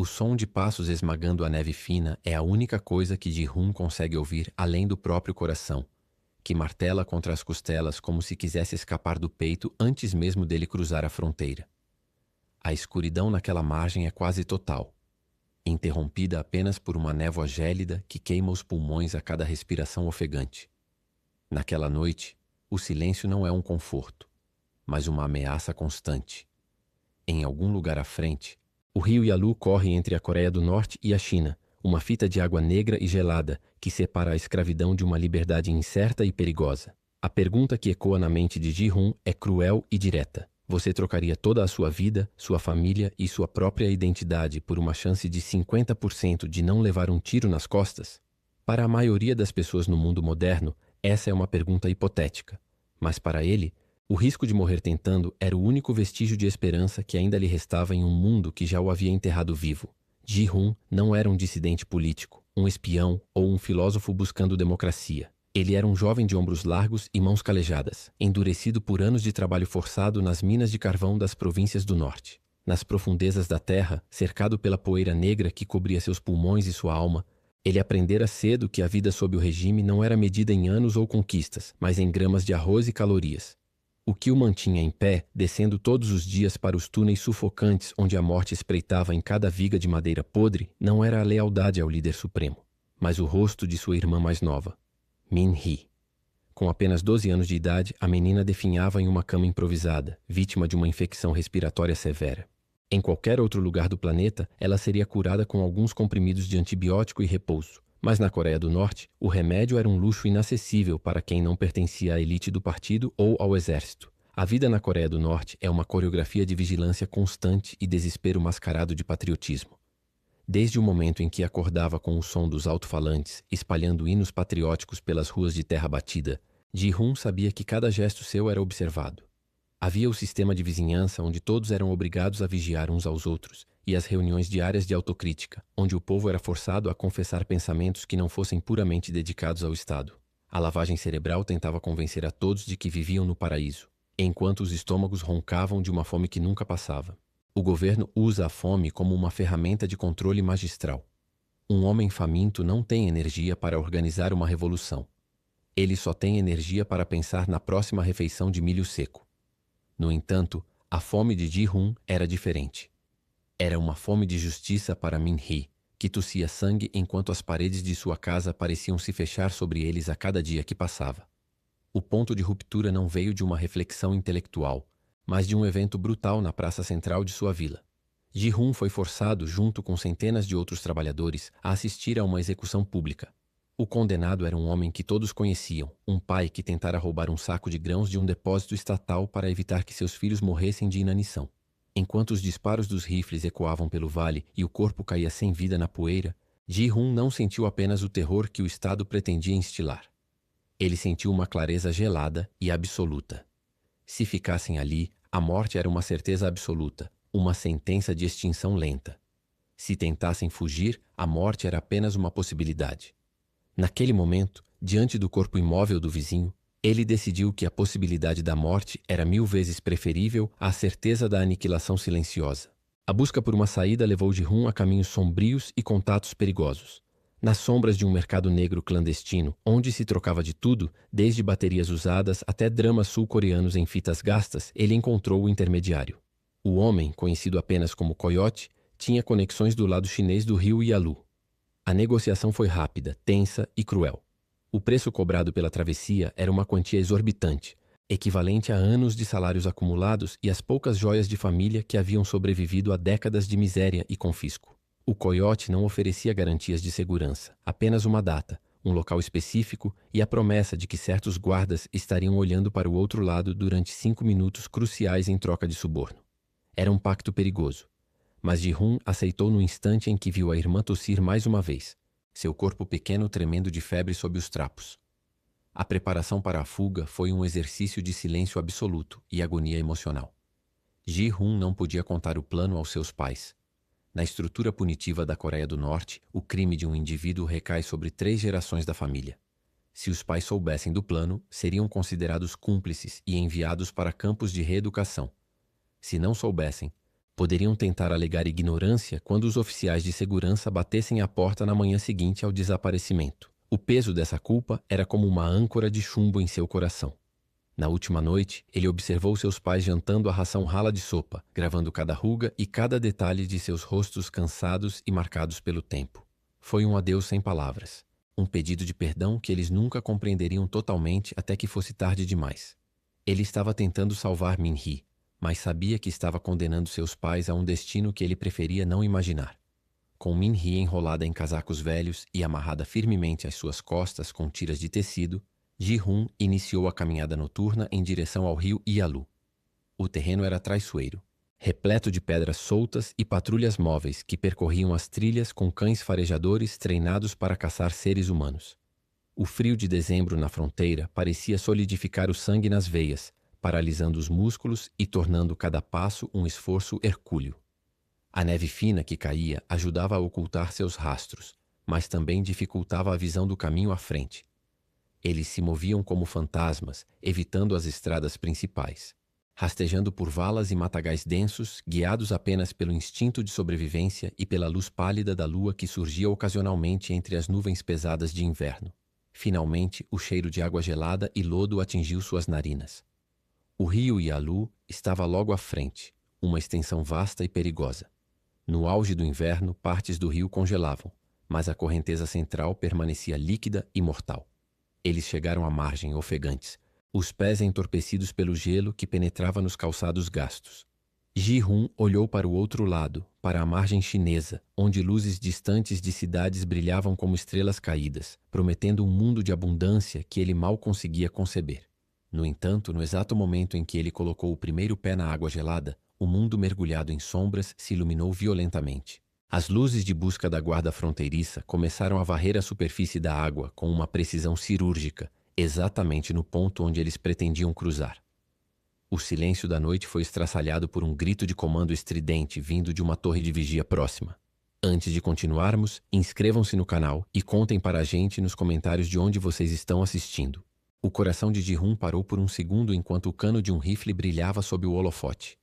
O som de passos esmagando a neve fina é a única coisa que Ji-hoon consegue ouvir além do próprio coração, que martela contra as costelas como se quisesse escapar do peito antes mesmo dele cruzar a fronteira. A escuridão naquela margem é quase total, interrompida apenas por uma névoa gélida que queima os pulmões a cada respiração ofegante. Naquela noite, o silêncio não é um conforto, mas uma ameaça constante. Em algum lugar à frente, o rio Yalu corre entre a Coreia do Norte e a China, uma fita de água negra e gelada que separa a escravidão de uma liberdade incerta e perigosa. A pergunta que ecoa na mente de Ji-hoon é cruel e direta. Você trocaria toda a sua vida, sua família e sua própria identidade por uma chance de 50% de não levar um tiro nas costas? Para a maioria das pessoas no mundo moderno, essa é uma pergunta hipotética. Mas para ele, o risco de morrer tentando era o único vestígio de esperança que ainda lhe restava em um mundo que já o havia enterrado vivo. Ji-hoon não era um dissidente político, um espião ou um filósofo buscando democracia. Ele era um jovem de ombros largos e mãos calejadas, endurecido por anos de trabalho forçado nas minas de carvão das províncias do norte. Nas profundezas da terra, cercado pela poeira negra que cobria seus pulmões e sua alma, ele aprendera cedo que a vida sob o regime não era medida em anos ou conquistas, mas em gramas de arroz e calorias. O que o mantinha em pé, descendo todos os dias para os túneis sufocantes onde a morte espreitava em cada viga de madeira podre, não era a lealdade ao líder supremo, mas o rosto de sua irmã mais nova, Min-hee. Com apenas 12 anos de idade, a menina definhava em uma cama improvisada, vítima de uma infecção respiratória severa. Em qualquer outro lugar do planeta, ela seria curada com alguns comprimidos de antibiótico e repouso. Mas na Coreia do Norte, o remédio era um luxo inacessível para quem não pertencia à elite do partido ou ao exército. A vida na Coreia do Norte é uma coreografia de vigilância constante e desespero mascarado de patriotismo. Desde o momento em que acordava com o som dos alto-falantes, espalhando hinos patrióticos pelas ruas de terra batida, Ji-hoon sabia que cada gesto seu era observado. Havia o sistema de vizinhança onde todos eram obrigados a vigiar uns aos outros, e as reuniões diárias de autocrítica, onde o povo era forçado a confessar pensamentos que não fossem puramente dedicados ao Estado. A lavagem cerebral tentava convencer a todos de que viviam no paraíso, enquanto os estômagos roncavam de uma fome que nunca passava. O governo usa a fome como uma ferramenta de controle magistral. Um homem faminto não tem energia para organizar uma revolução. Ele só tem energia para pensar na próxima refeição de milho seco. No entanto, a fome de Ji-hoon era diferente. Era uma fome de justiça para Min-hee, que tossia sangue enquanto as paredes de sua casa pareciam se fechar sobre eles a cada dia que passava. O ponto de ruptura não veio de uma reflexão intelectual, mas de um evento brutal na praça central de sua vila. Ji-hoon foi forçado, junto com centenas de outros trabalhadores, a assistir a uma execução pública. O condenado era um homem que todos conheciam, um pai que tentara roubar um saco de grãos de um depósito estatal para evitar que seus filhos morressem de inanição. Enquanto os disparos dos rifles ecoavam pelo vale e o corpo caía sem vida na poeira, Ji-hoon não sentiu apenas o terror que o Estado pretendia instilar. Ele sentiu uma clareza gelada e absoluta. Se ficassem ali, a morte era uma certeza absoluta, uma sentença de extinção lenta. Se tentassem fugir, a morte era apenas uma possibilidade. Naquele momento, diante do corpo imóvel do vizinho, ele decidiu que a possibilidade da morte era 1000 vezes preferível à certeza da aniquilação silenciosa. A busca por uma saída levou Ji-hoon a caminhos sombrios e contatos perigosos. Nas sombras de um mercado negro clandestino, onde se trocava de tudo, desde baterias usadas até dramas sul-coreanos em fitas gastas, ele encontrou o intermediário. O homem, conhecido apenas como Coyote, tinha conexões do lado chinês do rio Yalu. A negociação foi rápida, tensa e cruel. O preço cobrado pela travessia era uma quantia exorbitante, equivalente a anos de salários acumulados e as poucas joias de família que haviam sobrevivido a décadas de miséria e confisco. O Coyote não oferecia garantias de segurança, apenas uma data, um local específico e a promessa de que certos guardas estariam olhando para o outro lado durante 5 minutos cruciais em troca de suborno. Era um pacto perigoso. Mas Ji-hoon aceitou no instante em que viu a irmã tossir mais uma vez, seu corpo pequeno tremendo de febre sob os trapos. A preparação para a fuga foi um exercício de silêncio absoluto e agonia emocional. Ji-hoon não podia contar o plano aos seus pais. Na estrutura punitiva da Coreia do Norte, o crime de um indivíduo recai sobre 3 gerações da família. Se os pais soubessem do plano, seriam considerados cúmplices e enviados para campos de reeducação. Se não soubessem, Poderiam tentar alegar ignorância quando os oficiais de segurança batessem à porta na manhã seguinte ao desaparecimento. O peso dessa culpa era como uma âncora de chumbo em seu coração. Na última noite, ele observou seus pais jantando a ração rala de sopa, gravando cada ruga e cada detalhe de seus rostos cansados e marcados pelo tempo. Foi um adeus sem palavras. Um pedido de perdão que eles nunca compreenderiam totalmente até que fosse tarde demais. Ele estava tentando salvar Min-hee, mas sabia que estava condenando seus pais a um destino que ele preferia não imaginar. Com Min-hee enrolada em casacos velhos e amarrada firmemente às suas costas com tiras de tecido, Ji-hoon iniciou a caminhada noturna em direção ao rio Yalu. O terreno era traiçoeiro, repleto de pedras soltas e patrulhas móveis que percorriam as trilhas com cães farejadores treinados para caçar seres humanos. O frio de dezembro na fronteira parecia solidificar o sangue nas veias, paralisando os músculos e tornando cada passo um esforço hercúleo. A neve fina que caía ajudava a ocultar seus rastros, mas também dificultava a visão do caminho à frente. Eles se moviam como fantasmas, evitando as estradas principais. Rastejando por valas e matagais densos, guiados apenas pelo instinto de sobrevivência e pela luz pálida da lua que surgia ocasionalmente entre as nuvens pesadas de inverno. Finalmente, o cheiro de água gelada e lodo atingiu suas narinas. O rio Yalu estava logo à frente, uma extensão vasta e perigosa. No auge do inverno, partes do rio congelavam, mas a correnteza central permanecia líquida e mortal. Eles chegaram à margem, ofegantes, os pés entorpecidos pelo gelo que penetrava nos calçados gastos. Ji-hoon olhou para o outro lado, para a margem chinesa, onde luzes distantes de cidades brilhavam como estrelas caídas, prometendo um mundo de abundância que ele mal conseguia conceber. No entanto, no exato momento em que ele colocou o primeiro pé na água gelada, o mundo mergulhado em sombras se iluminou violentamente. As luzes de busca da guarda fronteiriça começaram a varrer a superfície da água com uma precisão cirúrgica, exatamente no ponto onde eles pretendiam cruzar. O silêncio da noite foi estraçalhado por um grito de comando estridente vindo de uma torre de vigia próxima. Antes de continuarmos, inscrevam-se no canal e contem para a gente nos comentários de onde vocês estão assistindo. O coração de Ji-hoon parou por um segundo enquanto o cano de um rifle brilhava sob o holofote.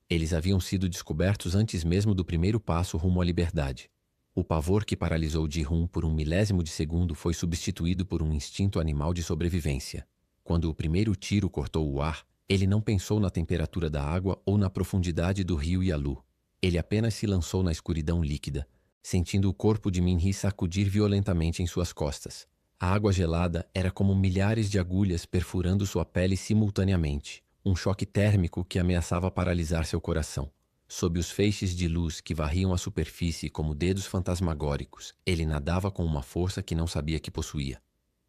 Eles haviam sido descobertos antes mesmo do primeiro passo rumo à liberdade. O pavor que paralisou Ji-hoon por um milésimo de segundo foi substituído por um instinto animal de sobrevivência. Quando o primeiro tiro cortou o ar, ele não pensou na temperatura da água ou na profundidade do rio Yalu. Ele apenas se lançou na escuridão líquida, sentindo o corpo de Min-hee sacudir violentamente em suas costas. A água gelada era como milhares de agulhas perfurando sua pele simultaneamente. Um choque térmico que ameaçava paralisar seu coração. Sob os feixes de luz que varriam a superfície como dedos fantasmagóricos, ele nadava com uma força que não sabia que possuía.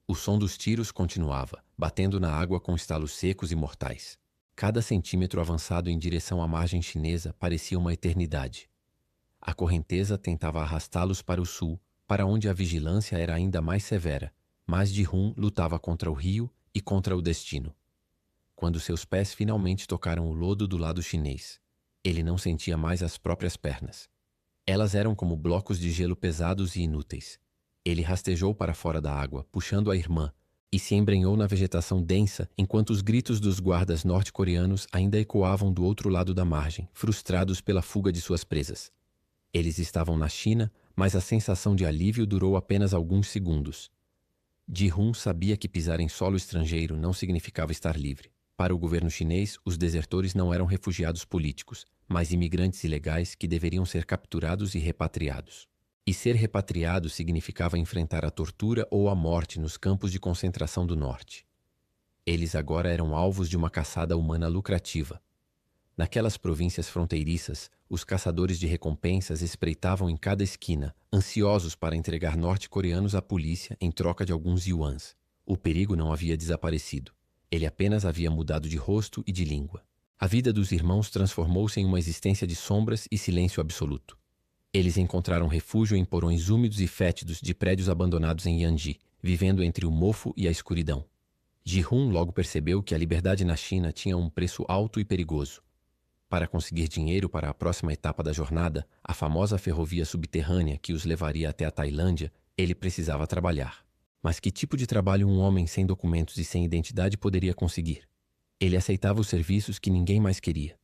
O som dos tiros continuava, batendo na água com estalos secos e mortais. Cada centímetro avançado em direção à margem chinesa parecia uma eternidade. A correnteza tentava arrastá-los para o sul, para onde a vigilância era ainda mais severa, mas Ji-hoon lutava contra o rio e contra o destino. Quando seus pés finalmente tocaram o lodo do lado chinês, ele não sentia mais as próprias pernas. Elas eram como blocos de gelo pesados e inúteis. Ele rastejou para fora da água, puxando a irmã, e se embrenhou na vegetação densa enquanto os gritos dos guardas norte-coreanos ainda ecoavam do outro lado da margem, frustrados pela fuga de suas presas. Eles estavam na China, mas a sensação de alívio durou apenas alguns segundos. Ji-hoon sabia que pisar em solo estrangeiro não significava estar livre. Para o governo chinês, os desertores não eram refugiados políticos, mas imigrantes ilegais que deveriam ser capturados e repatriados. E ser repatriado significava enfrentar a tortura ou a morte nos campos de concentração do norte. Eles agora eram alvos de uma caçada humana lucrativa. Naquelas províncias fronteiriças, os caçadores de recompensas espreitavam em cada esquina, ansiosos para entregar norte-coreanos à polícia em troca de alguns yuans. O perigo não havia desaparecido. Ele apenas havia mudado de rosto e de língua. A vida dos irmãos transformou-se em uma existência de sombras e silêncio absoluto. Eles encontraram refúgio em porões úmidos e fétidos de prédios abandonados em Yanji, vivendo entre o mofo e a escuridão. Ji-hoon logo percebeu que a liberdade na China tinha um preço alto e perigoso. Para conseguir dinheiro para a próxima etapa da jornada, a famosa ferrovia subterrânea que os levaria até a Tailândia, ele precisava trabalhar. Mas que tipo de trabalho um homem sem documentos e sem identidade poderia conseguir? Ele aceitava os serviços que ninguém mais queria.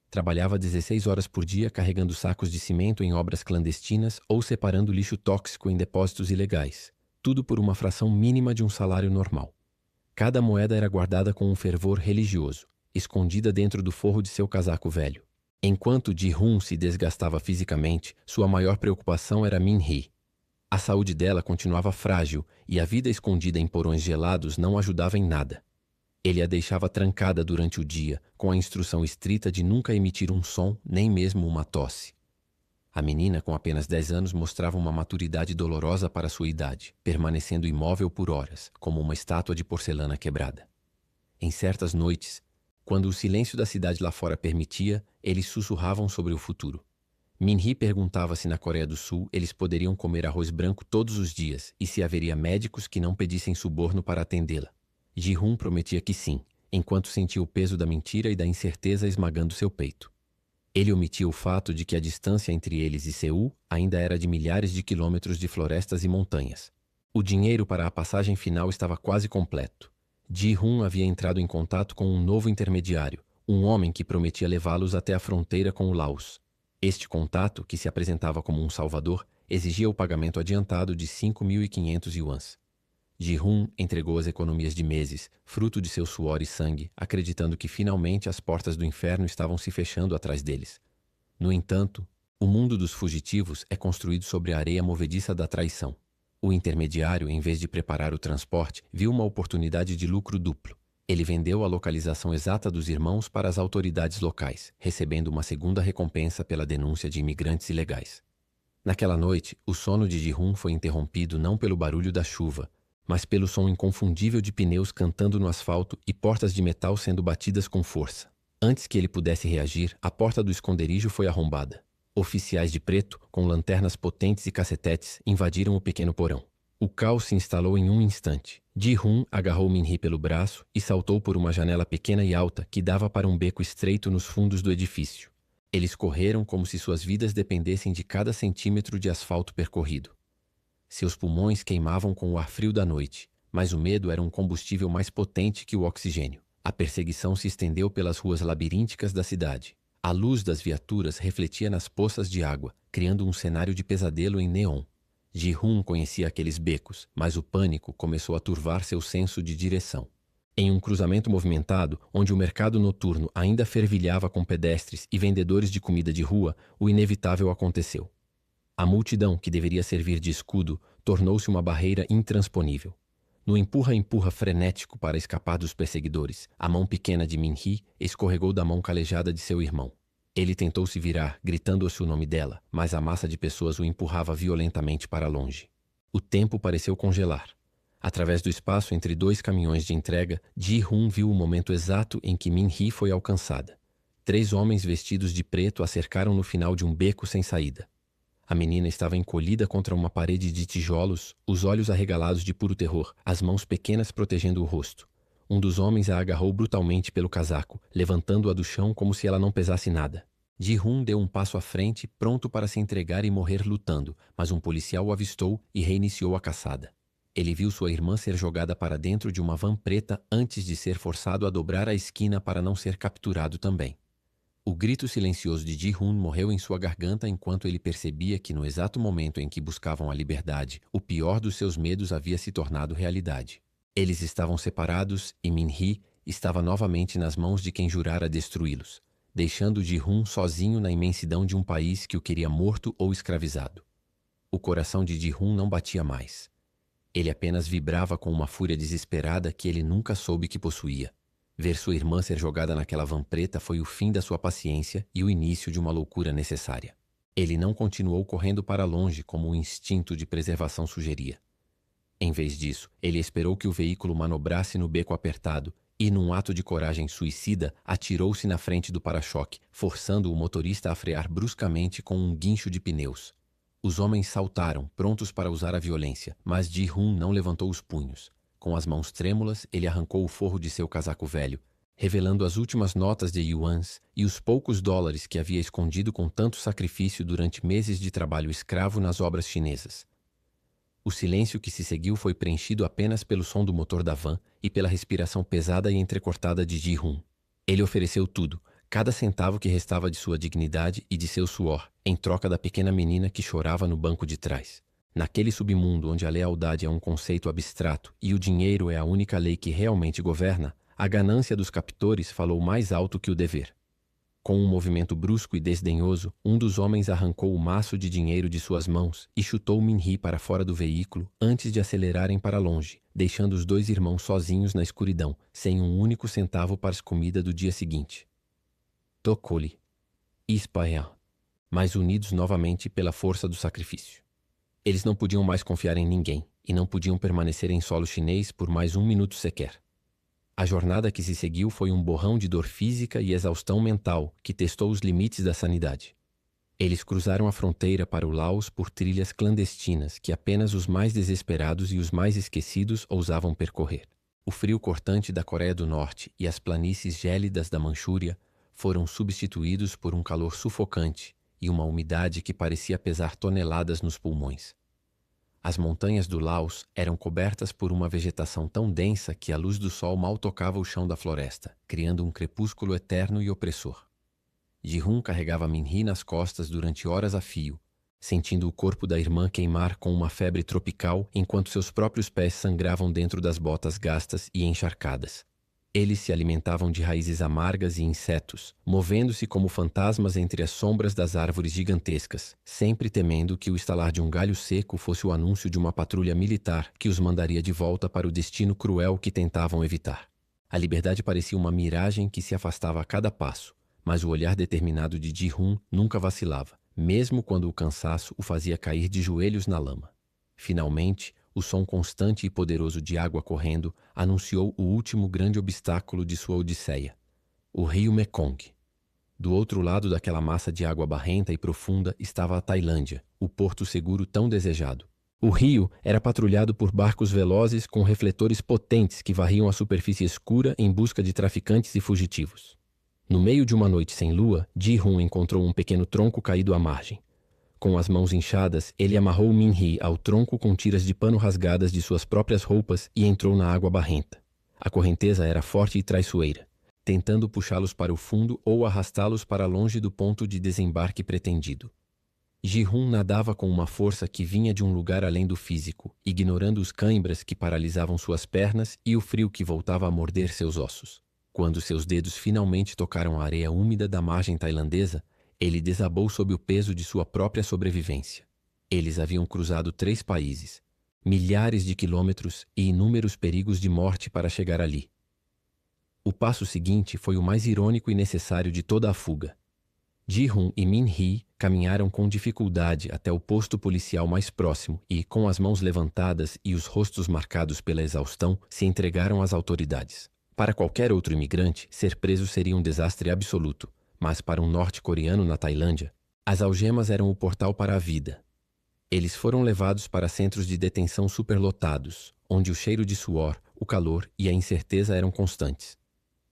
Trabalhava 16 horas por dia carregando sacos de cimento em obras clandestinas ou separando lixo tóxico em depósitos ilegais. Tudo por uma fração mínima de um salário normal. Cada moeda era guardada com um fervor religioso, escondida dentro do forro de seu casaco velho. Enquanto Ji-hoon se desgastava fisicamente, sua maior preocupação era Min-hee. A saúde dela continuava frágil e a vida escondida em porões gelados não ajudava em nada. Ele a deixava trancada durante o dia, com a instrução estrita de nunca emitir um som, nem mesmo uma tosse. A menina, com apenas 10 anos, mostrava uma maturidade dolorosa para sua idade, permanecendo imóvel por horas, como uma estátua de porcelana quebrada. Em certas noites, quando o silêncio da cidade lá fora permitia, eles sussurravam sobre o futuro. Min-hee perguntava se na Coreia do Sul eles poderiam comer arroz branco todos os dias e se haveria médicos que não pedissem suborno para atendê-la. Ji-hoon prometia que sim, enquanto sentia o peso da mentira e da incerteza esmagando seu peito. Ele omitia o fato de que a distância entre eles e Seul ainda era de milhares de quilômetros de florestas e montanhas. O dinheiro para a passagem final estava quase completo. Ji-hoon havia entrado em contato com um novo intermediário, um homem que prometia levá-los até a fronteira com o Laos. Este contato, que se apresentava como um salvador, exigia o pagamento adiantado de 5.500 yuans. Ji-hoon entregou as economias de meses, fruto de seu suor e sangue, acreditando que finalmente as portas do inferno estavam se fechando atrás deles. No entanto, o mundo dos fugitivos é construído sobre a areia movediça da traição. O intermediário, em vez de preparar o transporte, viu uma oportunidade de lucro duplo. Ele vendeu a localização exata dos irmãos para as autoridades locais, recebendo uma segunda recompensa pela denúncia de imigrantes ilegais. Naquela noite, o sono de Ji-hoon foi interrompido não pelo barulho da chuva, mas pelo som inconfundível de pneus cantando no asfalto e portas de metal sendo batidas com força. Antes que ele pudesse reagir, a porta do esconderijo foi arrombada. Oficiais de preto, com lanternas potentes e cacetetes, invadiram o pequeno porão. O caos se instalou em um instante. Ji-hoon agarrou Min-hee pelo braço e saltou por uma janela pequena e alta que dava para um beco estreito nos fundos do edifício. Eles correram como se suas vidas dependessem de cada centímetro de asfalto percorrido. Seus pulmões queimavam com o ar frio da noite, mas o medo era um combustível mais potente que o oxigênio. A perseguição se estendeu pelas ruas labirínticas da cidade. A luz das viaturas refletia nas poças de água, criando um cenário de pesadelo em neon. Ji-hoon conhecia aqueles becos, mas o pânico começou a turvar seu senso de direção. Em um cruzamento movimentado, onde o mercado noturno ainda fervilhava com pedestres e vendedores de comida de rua, o inevitável aconteceu. A multidão, que deveria servir de escudo, tornou-se uma barreira intransponível. No empurra-empurra frenético para escapar dos perseguidores, a mão pequena de Min-hee escorregou da mão calejada de seu irmão. Ele tentou se virar, gritando-se o nome dela, mas a massa de pessoas o empurrava violentamente para longe. O tempo pareceu congelar. Através do espaço entre dois caminhões de entrega, Ji-hoon viu o momento exato em que Min-hee foi alcançada. 3 homens vestidos de preto a cercaram no final de um beco sem saída. A menina estava encolhida contra uma parede de tijolos, os olhos arregalados de puro terror, as mãos pequenas protegendo o rosto. Um dos homens a agarrou brutalmente pelo casaco, levantando-a do chão como se ela não pesasse nada. Ji-hoon deu um passo à frente, pronto para se entregar e morrer lutando, mas um policial o avistou e reiniciou a caçada. Ele viu sua irmã ser jogada para dentro de uma van preta antes de ser forçado a dobrar a esquina para não ser capturado também. O grito silencioso de Ji-hoon morreu em sua garganta enquanto ele percebia que no exato momento em que buscavam a liberdade, o pior dos seus medos havia se tornado realidade. Eles estavam separados e Min-hee estava novamente nas mãos de quem jurara destruí-los, deixando Ji-hoon sozinho na imensidão de um país que o queria morto ou escravizado. O coração de Ji-hoon não batia mais. Ele apenas vibrava com uma fúria desesperada que ele nunca soube que possuía. Ver sua irmã ser jogada naquela van preta foi o fim da sua paciência e o início de uma loucura necessária. Ele não continuou correndo para longe como o instinto de preservação sugeria. Em vez disso, ele esperou que o veículo manobrasse no beco apertado e, num ato de coragem suicida, atirou-se na frente do para-choque, forçando o motorista a frear bruscamente com um guincho de pneus. Os homens saltaram, prontos para usar a violência, mas Ji-hoon não levantou os punhos. Com as mãos trêmulas, ele arrancou o forro de seu casaco velho, revelando as últimas notas de yuans e os poucos dólares que havia escondido com tanto sacrifício durante meses de trabalho escravo nas obras chinesas. O silêncio que se seguiu foi preenchido apenas pelo som do motor da van e pela respiração pesada e entrecortada de Ji-hoon. Ele ofereceu tudo, Cada centavo que restava de sua dignidade e de seu suor, em troca da pequena menina que chorava no banco de trás. Naquele submundo onde a lealdade é um conceito abstrato e o dinheiro é a única lei que realmente governa, a ganância dos captores falou mais alto que o dever. Com um movimento brusco e desdenhoso, um dos homens arrancou o maço de dinheiro de suas mãos e chutou Min-hee para fora do veículo antes de acelerarem para longe, deixando os dois irmãos sozinhos na escuridão, sem um único centavo para a comida do dia seguinte. Tocou-lhe. Ispaer, mas unidos novamente pela força do sacrifício. Eles não podiam mais confiar em ninguém e não podiam permanecer em solo chinês por mais um minuto sequer. A jornada que se seguiu foi um borrão de dor física e exaustão mental que testou os limites da sanidade. Eles cruzaram a fronteira para o Laos por trilhas clandestinas que apenas os mais desesperados e os mais esquecidos ousavam percorrer. O frio cortante da Coreia do Norte e as planícies gélidas da Manchúria foram substituídos por um calor sufocante e uma umidade que parecia pesar toneladas nos pulmões. As montanhas do Laos eram cobertas por uma vegetação tão densa que a luz do sol mal tocava o chão da floresta, criando um crepúsculo eterno e opressor. Ji-hun carregava Min-hee nas costas durante horas a fio, sentindo o corpo da irmã queimar com uma febre tropical enquanto seus próprios pés sangravam dentro das botas gastas e encharcadas. Eles se alimentavam de raízes amargas e insetos, movendo-se como fantasmas entre as sombras das árvores gigantescas, sempre temendo que o estalar de um galho seco fosse o anúncio de uma patrulha militar que os mandaria de volta para o destino cruel que tentavam evitar. A liberdade parecia uma miragem que se afastava a cada passo, mas o olhar determinado de Ji-hun nunca vacilava, mesmo quando o cansaço o fazia cair de joelhos na lama. Finalmente, o som constante e poderoso de água correndo anunciou o último grande obstáculo de sua odisseia, o rio Mekong. Do outro lado daquela massa de água barrenta e profunda estava a Tailândia, o porto seguro tão desejado. O rio era patrulhado por barcos velozes com refletores potentes que varriam a superfície escura em busca de traficantes e fugitivos. No meio de uma noite sem lua, Ji-hun encontrou um pequeno tronco caído à margem. Com as mãos inchadas, ele amarrou Min-hee ao tronco com tiras de pano rasgadas de suas próprias roupas e entrou na água barrenta. A correnteza era forte e traiçoeira, tentando puxá-los para o fundo ou arrastá-los para longe do ponto de desembarque pretendido. Ji-hun nadava com uma força que vinha de um lugar além do físico, ignorando os cãibras que paralisavam suas pernas e o frio que voltava a morder seus ossos. Quando seus dedos finalmente tocaram a areia úmida da margem tailandesa, ele desabou sob o peso de sua própria sobrevivência. Eles haviam cruzado 3 países, milhares de quilômetros e inúmeros perigos de morte para chegar ali. O passo seguinte foi o mais irônico e necessário de toda a fuga. Ji-hun e Min-hee caminharam com dificuldade até o posto policial mais próximo e, com as mãos levantadas e os rostos marcados pela exaustão, se entregaram às autoridades. Para qualquer outro imigrante, ser preso seria um desastre absoluto. Mas para um norte-coreano na Tailândia, as algemas eram o portal para a vida. Eles foram levados para centros de detenção superlotados, onde o cheiro de suor, o calor e a incerteza eram constantes.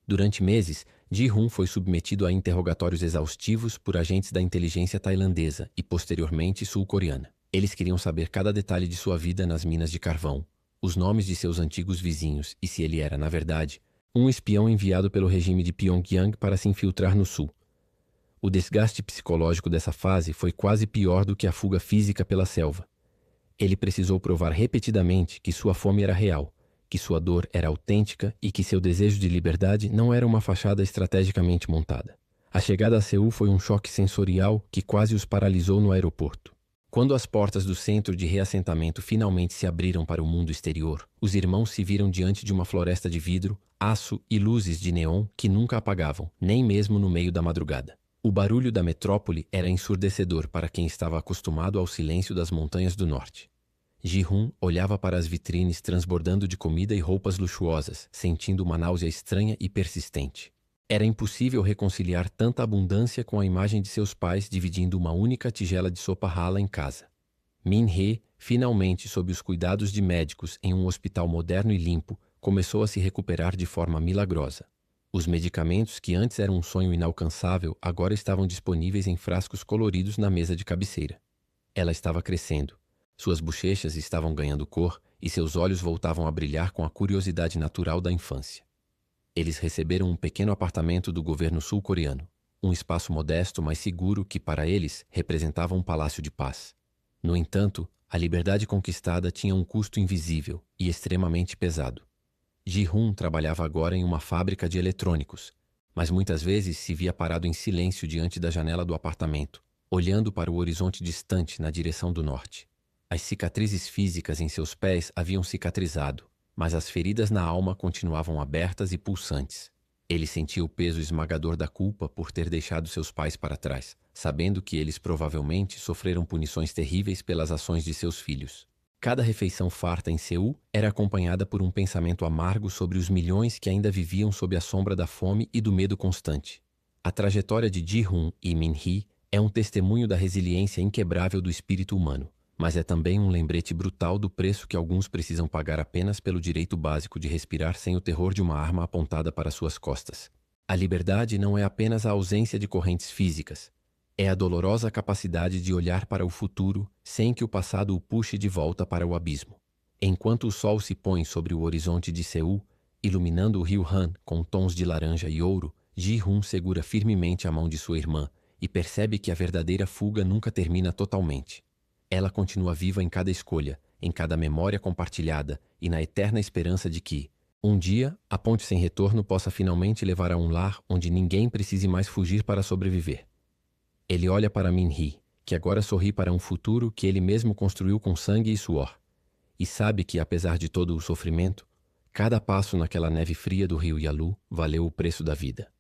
Durante meses, Ji-hun foi submetido a interrogatórios exaustivos por agentes da inteligência tailandesa e, posteriormente, sul-coreana. Eles queriam saber cada detalhe de sua vida nas minas de carvão, os nomes de seus antigos vizinhos e se ele era, na verdade, um espião enviado pelo regime de Pyongyang para se infiltrar no sul. O desgaste psicológico dessa fase foi quase pior do que a fuga física pela selva. Ele precisou provar repetidamente que sua fome era real, que sua dor era autêntica e que seu desejo de liberdade não era uma fachada estrategicamente montada. A chegada a Seul foi um choque sensorial que quase os paralisou no aeroporto. Quando as portas do centro de reassentamento finalmente se abriram para o mundo exterior, os irmãos se viram diante de uma floresta de vidro, aço e luzes de neon que nunca apagavam, nem mesmo no meio da madrugada. O barulho da metrópole era ensurdecedor para quem estava acostumado ao silêncio das montanhas do norte. Ji-hun olhava para as vitrines transbordando de comida e roupas luxuosas, sentindo uma náusea estranha e persistente. Era impossível reconciliar tanta abundância com a imagem de seus pais dividindo uma única tigela de sopa rala em casa. Min-hee, finalmente sob os cuidados de médicos em um hospital moderno e limpo, começou a se recuperar de forma milagrosa. Os medicamentos que antes eram um sonho inalcançável agora estavam disponíveis em frascos coloridos na mesa de cabeceira. Ela estava crescendo. Suas bochechas estavam ganhando cor e seus olhos voltavam a brilhar com a curiosidade natural da infância. Eles receberam um pequeno apartamento do governo sul-coreano, um espaço modesto, mas seguro, que para eles representava um palácio de paz. No entanto, a liberdade conquistada tinha um custo invisível e extremamente pesado. Ji-hoon trabalhava agora em uma fábrica de eletrônicos, mas muitas vezes se via parado em silêncio diante da janela do apartamento, olhando para o horizonte distante na direção do norte. As cicatrizes físicas em seus pés haviam cicatrizado, mas as feridas na alma continuavam abertas e pulsantes. Ele sentia o peso esmagador da culpa por ter deixado seus pais para trás, sabendo que eles provavelmente sofreram punições terríveis pelas ações de seus filhos. Cada refeição farta em Seul era acompanhada por um pensamento amargo sobre os milhões que ainda viviam sob a sombra da fome e do medo constante. A trajetória de Ji-hoon e Min-hee é um testemunho da resiliência inquebrável do espírito humano, mas é também um lembrete brutal do preço que alguns precisam pagar apenas pelo direito básico de respirar sem o terror de uma arma apontada para suas costas. A liberdade não é apenas a ausência de correntes físicas, é a dolorosa capacidade de olhar para o futuro sem que o passado o puxe de volta para o abismo. Enquanto o sol se põe sobre o horizonte de Seul, iluminando o rio Han com tons de laranja e ouro, Ji-hoon segura firmemente a mão de sua irmã e percebe que a verdadeira fuga nunca termina totalmente. Ela continua viva em cada escolha, em cada memória compartilhada e na eterna esperança de que, um dia, a ponte sem retorno possa finalmente levar a um lar onde ninguém precise mais fugir para sobreviver. Ele olha para Min-hee, que agora sorri para um futuro que ele mesmo construiu com sangue e suor, e sabe que, apesar de todo o sofrimento, cada passo naquela neve fria do rio Yalu valeu o preço da vida.